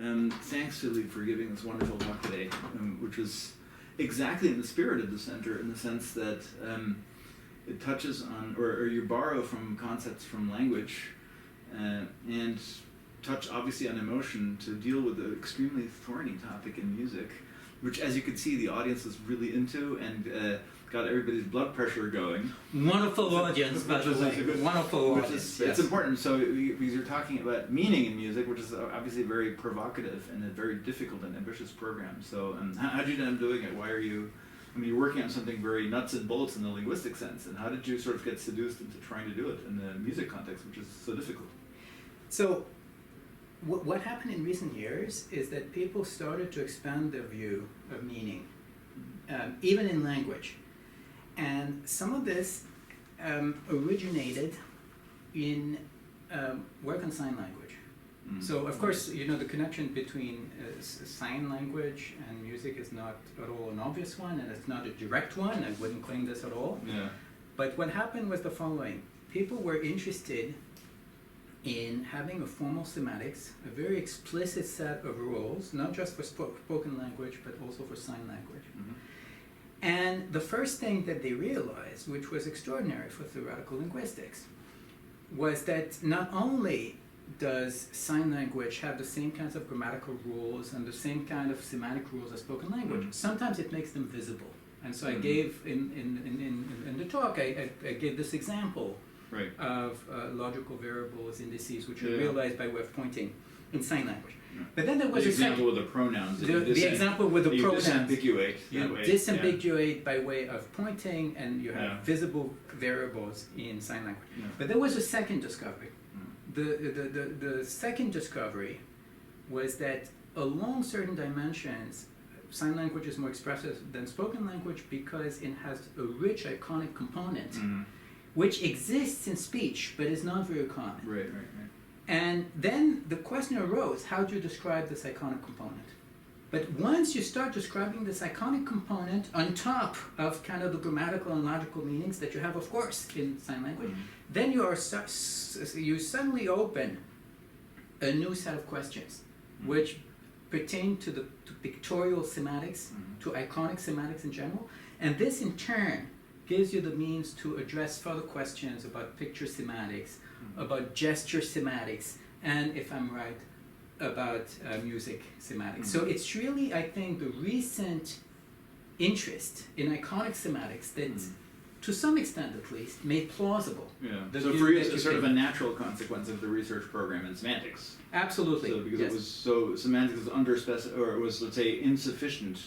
Thanks, Philippe, for giving this wonderful talk today, which was exactly in the spirit of the center, in the sense that it touches on, or you borrow from concepts from language, and touch obviously on emotion to deal with an extremely thorny topic in music, which, as you could see, the audience was really into and got everybody's blood pressure going. Wonderful audience, by the way. Wonderful audience. It's important. So because you're talking about meaning in music, which is obviously very provocative and a very difficult and ambitious program. So how did you end up doing it? Why are you? I mean, you're working on something very nuts and bolts in the linguistic sense. And how did you sort of get seduced into trying to do it in the music context, which is so difficult? So what happened in recent years is that people started to expand their view of meaning, even in language. And some of this originated in work on sign language. So, of course, you know, the connection between sign language and music is not at all an obvious one, and it's not a direct one. I wouldn't claim this at all. Yeah. But what happened was the following. People were interested in having a formal semantics, a very explicit set of rules, not just for spoken language, but also for sign language. Mm-hmm. And the first thing that they realized, which was extraordinary for theoretical linguistics, was that not only does sign language have the same kinds of grammatical rules and the same kind of semantic rules as spoken language, sometimes it makes them visible. And so I gave, in the talk, I gave this example of logical variables, indices, which are realized by way of pointing in sign language. But then there was the example with the pronouns. The example with the pronouns. Disambiguate. You disambiguate by way of pointing, and you have visible variables in sign language. Yeah. But there was a second discovery. The second discovery was that along certain dimensions, sign language is more expressive than spoken language because it has a rich iconic component, which exists in speech but is not very common. Right. And then the question arose, how do you describe this iconic component? But once you start describing this iconic component on top of kind of the grammatical and logical meanings that you have, of course, in sign language, then you suddenly open a new set of questions, which pertain to pictorial semantics, to iconic semantics in general, and this in turn gives you the means to address further questions about picture semantics, about gesture semantics, and, if I'm right, about music semantics. So it's really, I think, the recent interest in iconic semantics that, to some extent at least, made plausible. Yeah. So for you, it's sort of a natural consequence of the research program in semantics. Absolutely. So because it was semantics was underspecified, or it was, let's say, insufficient.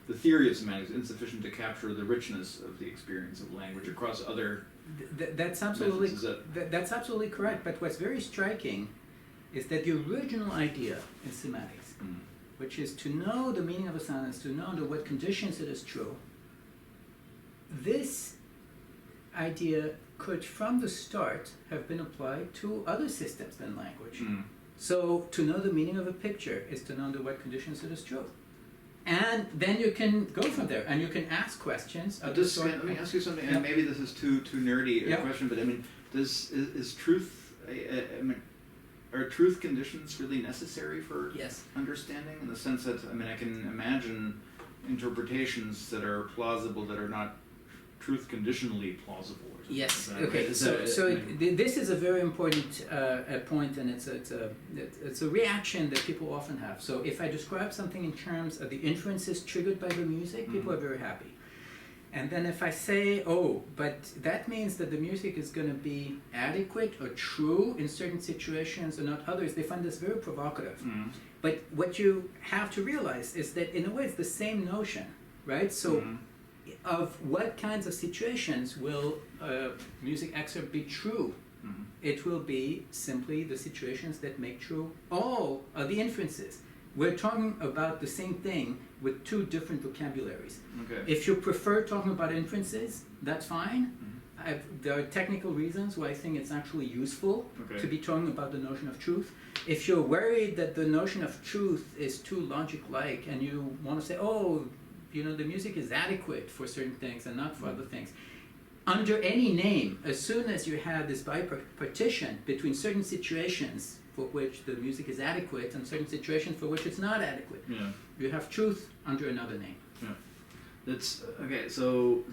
The theory of semantics is insufficient to capture the richness of the experience of language across other. That's absolutely correct. But what's very striking is that the original idea in semantics, which is to know the meaning of a sentence, to know under what conditions it is true, this idea could from the start have been applied to other systems than language. So to know the meaning of a picture is to know under what conditions it is true. And then you can go from there, and you can ask questions. Let me ask you something, and maybe this is too nerdy a question, but I mean, is truth, are truth conditions really necessary for understanding? In the sense that, I mean, I can imagine interpretations that are plausible that are not truth conditionally plausible. Yes. Okay. This is a very important point, and it's a reaction that people often have. So if I describe something in terms of the inferences triggered by the music, people are very happy. And then if I say, oh, but that means that the music is going to be adequate or true in certain situations and not others, they find this very provocative. But what you have to realize is that in a way it's the same notion, right? So. Of what kinds of situations will music excerpt be true? It will be simply the situations that make true all of the inferences. We're talking about the same thing with two different vocabularies. If you prefer talking about inferences, that's fine. There are technical reasons why I think it's actually useful to be talking about the notion of truth. If you're worried that the notion of truth is too logic-like and you want to say, oh, you know, the music is adequate for certain things and not for other things. Under any name, as soon as you have this bipartition between certain situations for which the music is adequate and certain situations for which it's not adequate. Yeah. You have truth under another name. Yeah. That's okay. So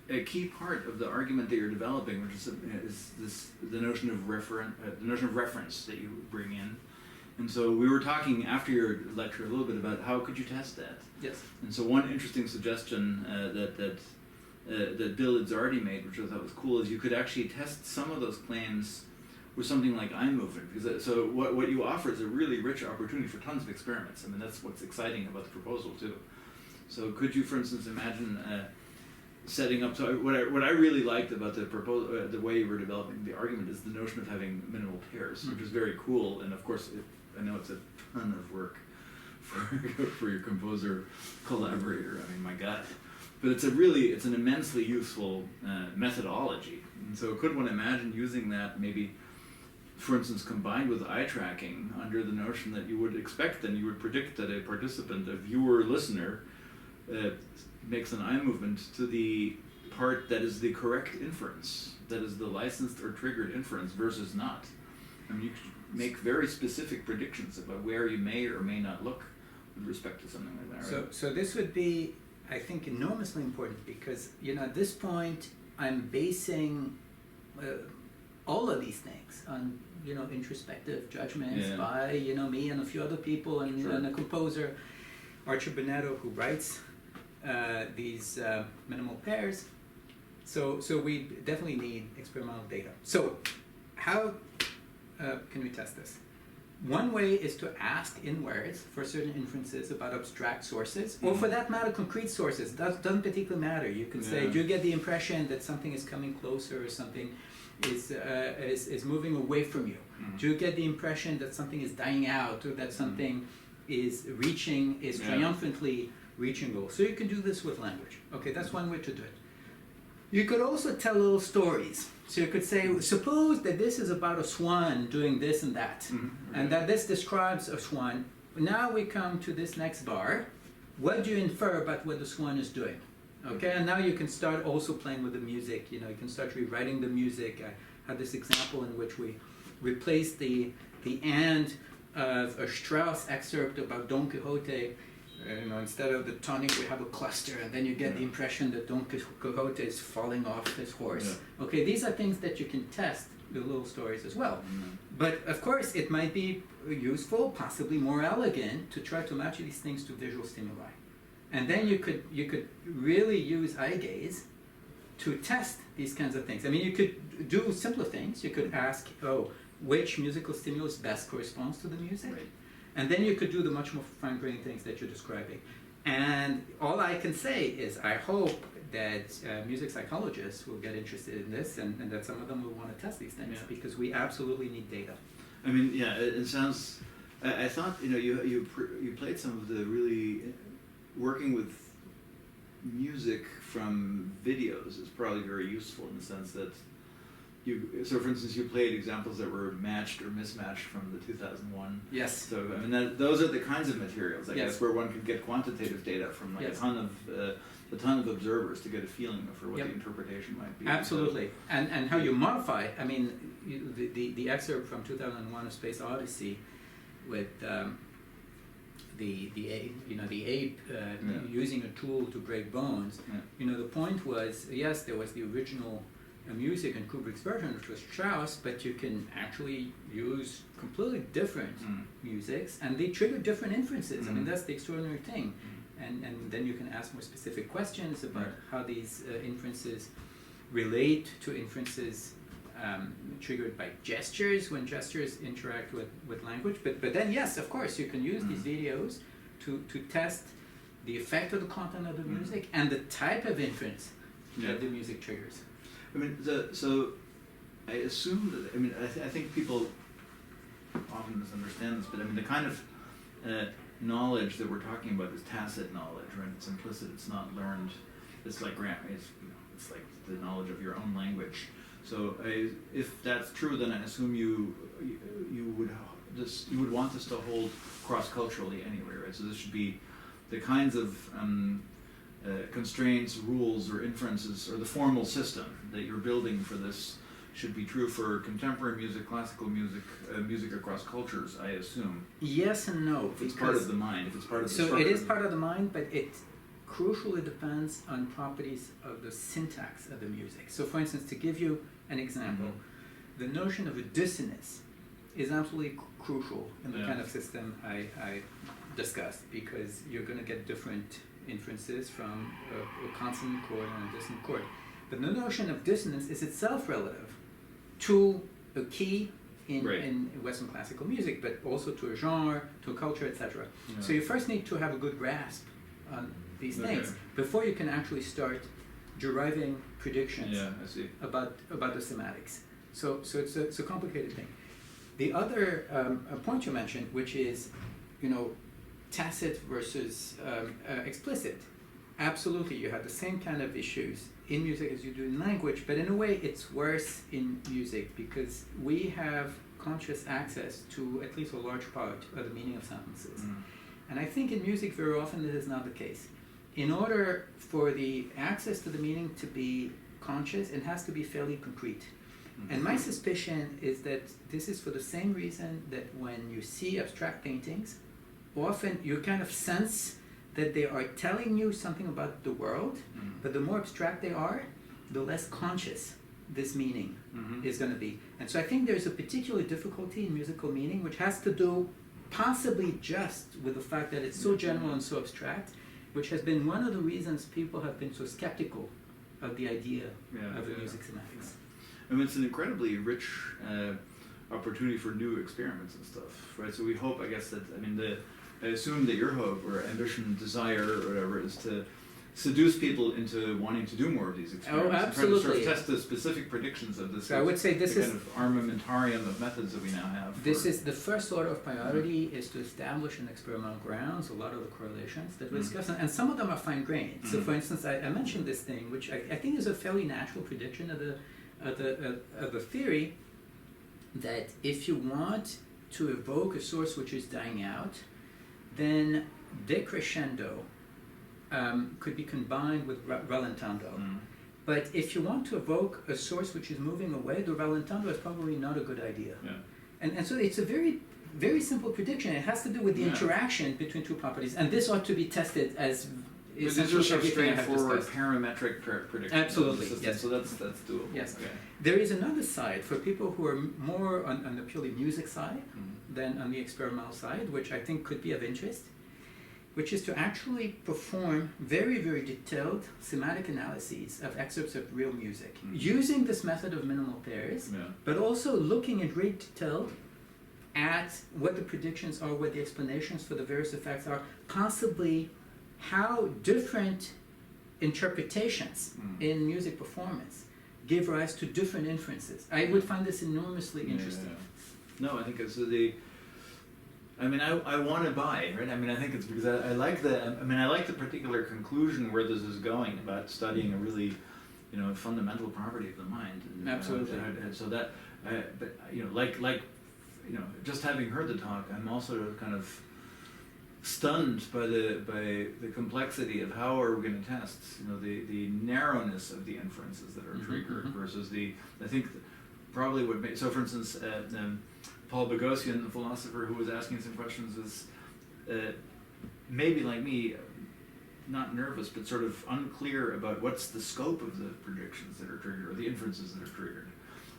a key part of the argument that you're developing, which is the notion of reference that you bring in. And so we were talking after your lecture a little bit about how could you test that. Yes. And so one interesting suggestion that Bill Izzardi made, which I thought was cool, is you could actually test some of those claims with something like eye movement. Because so what you offer is a really rich opportunity for tons of experiments. I mean, that's what's exciting about the proposal too. So could you, for instance, imagine setting up? So what I really liked about the proposal, the way you were developing the argument, is the notion of having minimal pairs, which is very cool. And of course, I know it's a ton of work for your composer collaborator. I mean, my God. But it's an immensely useful methodology. And so could one imagine using that maybe, for instance, combined with eye tracking, under the notion that you would expect and you would predict that a participant, a viewer, listener, makes an eye movement to the part that is the correct inference, that is the licensed or triggered inference versus not. I mean, you could make very specific predictions about where you may or may not look with respect to something like that, right? So this would be, I think, enormously important because, at this point, I'm basing all of these things on, introspective judgments by, me and a few other people and, Sure. and a composer, Archer Bonetto, who writes these minimal pairs. So we definitely need experimental data. So how can we test this? One way is to ask in words for certain inferences about abstract sources, or for that matter, concrete sources. That doesn't particularly matter. You can say, do you get the impression that something is coming closer or something is moving away from you? Do you get the impression that something is dying out or that something is triumphantly reaching goals? So you can do this with language. Okay, that's one way to do it. You could also tell little stories. So you could say, suppose that this is about a swan doing this and that, and that this describes a swan. Now we come to this next bar. What do you infer about what the swan is doing? Okay, and now you can start also playing with the music. You can start rewriting the music. I had this example in which we replaced the end of a Strauss excerpt about Don Quixote. Instead of the tonic, we have a cluster, and then you get the impression that Don Quixote is falling off his horse. Yeah. Okay, these are things that you can test with little stories as well. But of course, it might be useful, possibly more elegant, to try to match these things to visual stimuli. And then you could really use eye gaze to test these kinds of things. I mean, you could do simpler things. You could ask, which musical stimulus best corresponds to the music? Right. And then you could do the much more fine-grained things that you're describing. And all I can say is I hope that music psychologists will get interested in this and that some of them will want to test these things because we absolutely need data. I mean, it sounds... I thought, you played some of the really... Working with music from videos is probably very useful in the sense that so for instance, you played examples that were matched or mismatched from the 2001. Yes. So I mean, those are the kinds of materials, I guess, where one could get quantitative data from like a ton of observers to get a feeling for what the interpretation might be. Absolutely, and how you modify. I mean, the excerpt from 2001: A Space Odyssey, with the ape using a tool to break bones. Yeah. The point was, yes, there was the original music in Kubrick's version, which was Strauss, but you can actually use completely different musics, and they trigger different inferences. I mean, that's the extraordinary thing. And then you can ask more specific questions about how these inferences relate to inferences triggered by gestures when gestures interact with language. But then, yes, of course, you can use these videos to test the effect of the content of the music and the type of inference that the music triggers. I mean, so I assume that, I mean, I think people often misunderstand this, but I mean, the kind of knowledge that we're talking about is tacit knowledge, right? It's implicit, it's not learned. It's like grammar, it's like the knowledge of your own language. So if that's true, then I assume you would want this to hold cross-culturally anyway, right? So this should be the kinds of constraints, rules, or inferences, or the formal system that you're building for this should be true for contemporary music, classical music, music across cultures, I assume. Yes and no. If it's part of the mind, if it's part of the So structure. it is part of the mind, but it crucially depends on properties of the syntax of the music. So for instance, to give you an example, the notion of a dissonance is absolutely crucial in the kind of system I discussed, because you're going to get different inferences from a consonant chord and a dissonant chord. But the notion of dissonance is itself relative to a key in Western classical music, but also to a genre, to a culture, etc. Yeah. So you first need to have a good grasp on these things before you can actually start deriving predictions about the semantics. So it's a complicated thing. The other point you mentioned, which is, tacit versus explicit. Absolutely, you have the same kind of issues in music as you do in language, but in a way it's worse in music because we have conscious access to at least a large part of the meaning of sentences. And I think in music very often this is not the case. In order for the access to the meaning to be conscious, it has to be fairly concrete. And my suspicion is that this is for the same reason that when you see abstract paintings, often you kind of sense that they are telling you something about the world, but the more abstract they are, the less conscious this meaning is going to be. And so I think there's a particular difficulty in musical meaning, which has to do possibly just with the fact that it's so general and so abstract, which has been one of the reasons people have been so skeptical of the idea of the music semantics. I mean, it's an incredibly rich opportunity for new experiments and stuff, right? So we hope, I guess, that, I assume that your hope or ambition, desire, or whatever, is to seduce people into wanting to do more of these experiments. Oh, absolutely. And try to sort of test the specific predictions of this. So I would say this is kind of armamentarium of methods that we now have. This is the first order of priority is to establish in experimental grounds a lot of the correlations that we discussed, and some of them are fine-grained. So, for instance, I mentioned this thing, which I think is a fairly natural prediction of the theory, that if you want to evoke a source which is dying out, then decrescendo could be combined with rallentando. But if you want to evoke a source which is moving away, the rallentando is probably not a good idea. And so it's a very, very simple prediction. It has to do with the interaction between two properties, and this ought to be tested as these are sort of straightforward parametric predictions. Absolutely, yes. So that's doable. Yes. Okay. There is another side for people who are more on the purely music side than on the experimental side, which I think could be of interest, which is to actually perform very, very detailed semantic analyses of excerpts of real music, using this method of minimal pairs, but also looking in great detail at what the predictions are, what the explanations for the various effects are, possibly how different interpretations in music performance give rise to different inferences. I would find this enormously interesting. No, I think it's I want to buy, right? I think it's because I like the particular conclusion where this is going about studying a really, fundamental property of the mind. And, absolutely. So that, just having heard the talk, I'm also kind of stunned by the complexity of how are we going to test, the narrowness of the inferences that are triggered versus I think probably what made, so for instance, Paul Boghossian, the philosopher who was asking some questions, is maybe like me, not nervous, but sort of unclear about what's the scope of the predictions that are triggered or the inferences that are triggered.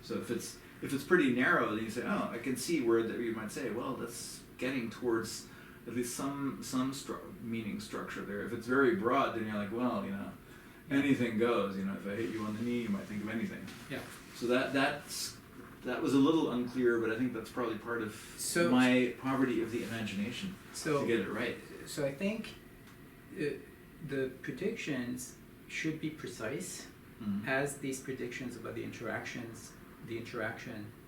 So if it's pretty narrow, then you say, oh, I can see where you might say, well, that's getting towards at least some meaning structure there. If it's very broad, then you're like, well, anything goes. If I hit you on the knee, you might think of anything. Yeah. So that was a little unclear, but I think that's probably part of my poverty of the imagination to get it right. So I think the predictions should be precise, as these predictions about the interaction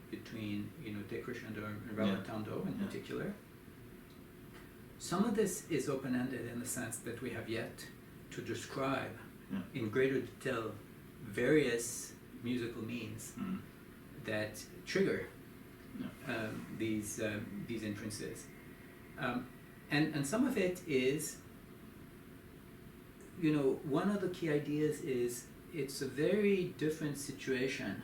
between decrescendo and rallentando in particular. Some of this is open-ended in the sense that we have yet to describe in greater detail various musical means that trigger these inferences. And some of it is, one of the key ideas is it's a very different situation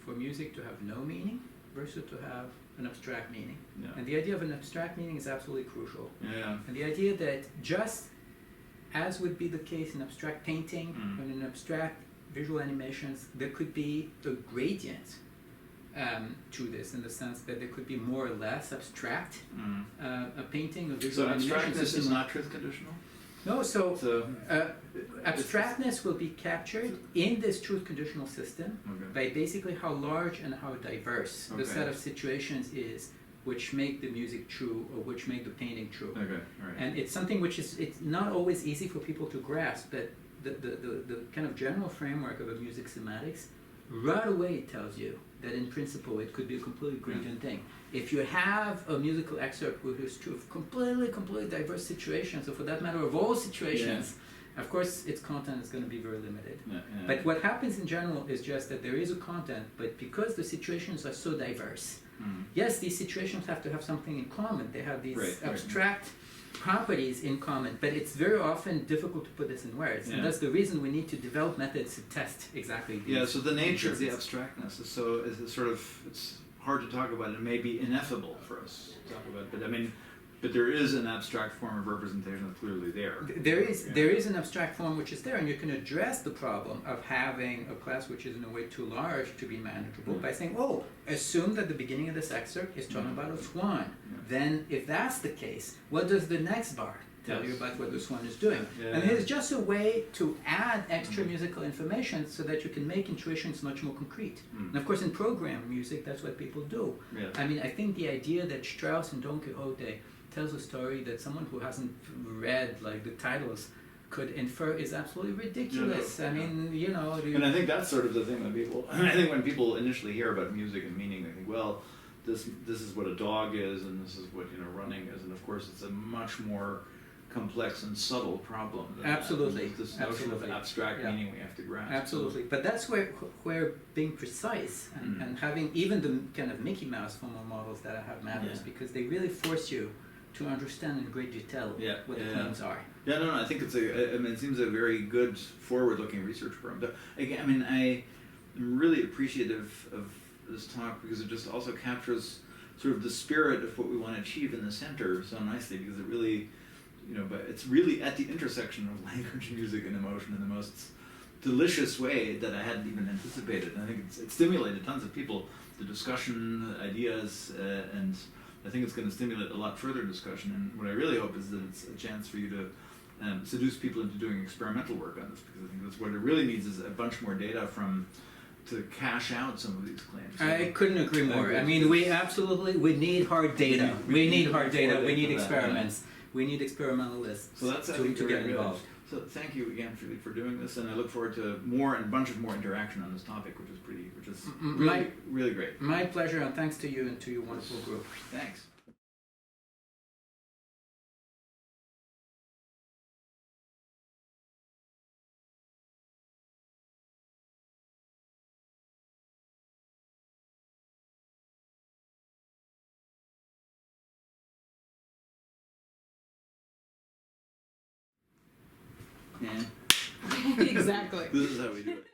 for music to have no meaning versus to have an abstract meaning. Yeah. And the idea of an abstract meaning is absolutely crucial. Yeah. And the idea that just as would be the case in abstract painting and in abstract visual animations, there could be a gradient to this, in the sense that there could be more or less abstract a painting or visual animation. So abstractness is not truth conditional? No, so abstractness will be captured in this truth conditional system by basically how large and how diverse the set of situations is which make the music true or which make the painting true. Okay, right. And it's something which is, it's not always easy for people to grasp, that the kind of general framework of a music semantics right away tells you that in principle it could be a completely gradient thing. If you have a musical excerpt which is true of completely diverse situations, or for that matter of all situations, of course its content is going to be very limited. But what happens in general is just that there is a content, but because the situations are so diverse, yes, these situations have to have something in common. They have these abstract properties in common, but it's very often difficult to put this in words, and that's the reason we need to develop methods to test exactly these. So the nature of the abstractness is it's hard to talk about. It may be ineffable for us to talk about, but there is an abstract form of representation that's clearly there. There is an abstract form which is there, and you can address the problem of having a class which is in a way too large to be manageable by saying, oh, assume that the beginning of this excerpt is talking about a swan. Then if that's the case, what does the next bar tell you about what the swan is doing? And it's just a way to add extra musical information so that you can make intuitions much more concrete. And of course in program music, that's what people do. I think the idea that Strauss and Don Quixote tells a story that someone who hasn't read like the titles could infer is absolutely ridiculous. And I think that's sort of the thing when people, I think when people initially hear about music and meaning, they think, well, this is what a dog is, and this is what running is, and of course it's a much more complex and subtle problem than absolutely that. This notion of abstract meaning we have to grasp. Absolutely, but that's where being precise and having even the kind of Mickey Mouse formal models that I have matters, because they really force you to understand in great detail what the claims are. I think it's it seems a very good forward-looking research program. Again, I am really appreciative of this talk because it just also captures sort of the spirit of what we want to achieve in the center so nicely, because it really, but it's really at the intersection of language, music, and emotion in the most delicious way that I hadn't even anticipated. And I think it stimulated tons of people, the discussion, the ideas, and I think it's going to stimulate a lot further discussion. And what I really hope is that it's a chance for you to seduce people into doing experimental work on this, because I think that's what it really needs is a bunch more data to cash out some of these claims. I couldn't agree more. We need hard data. We need hard data. We need experiments. We need experimentalists to get involved. So thank you again, Philippe, for doing this, and I look forward to more and a bunch of more interaction on this topic, which is really great. My pleasure, and thanks to you and to your wonderful group. Thanks. Exactly. This is how we do it.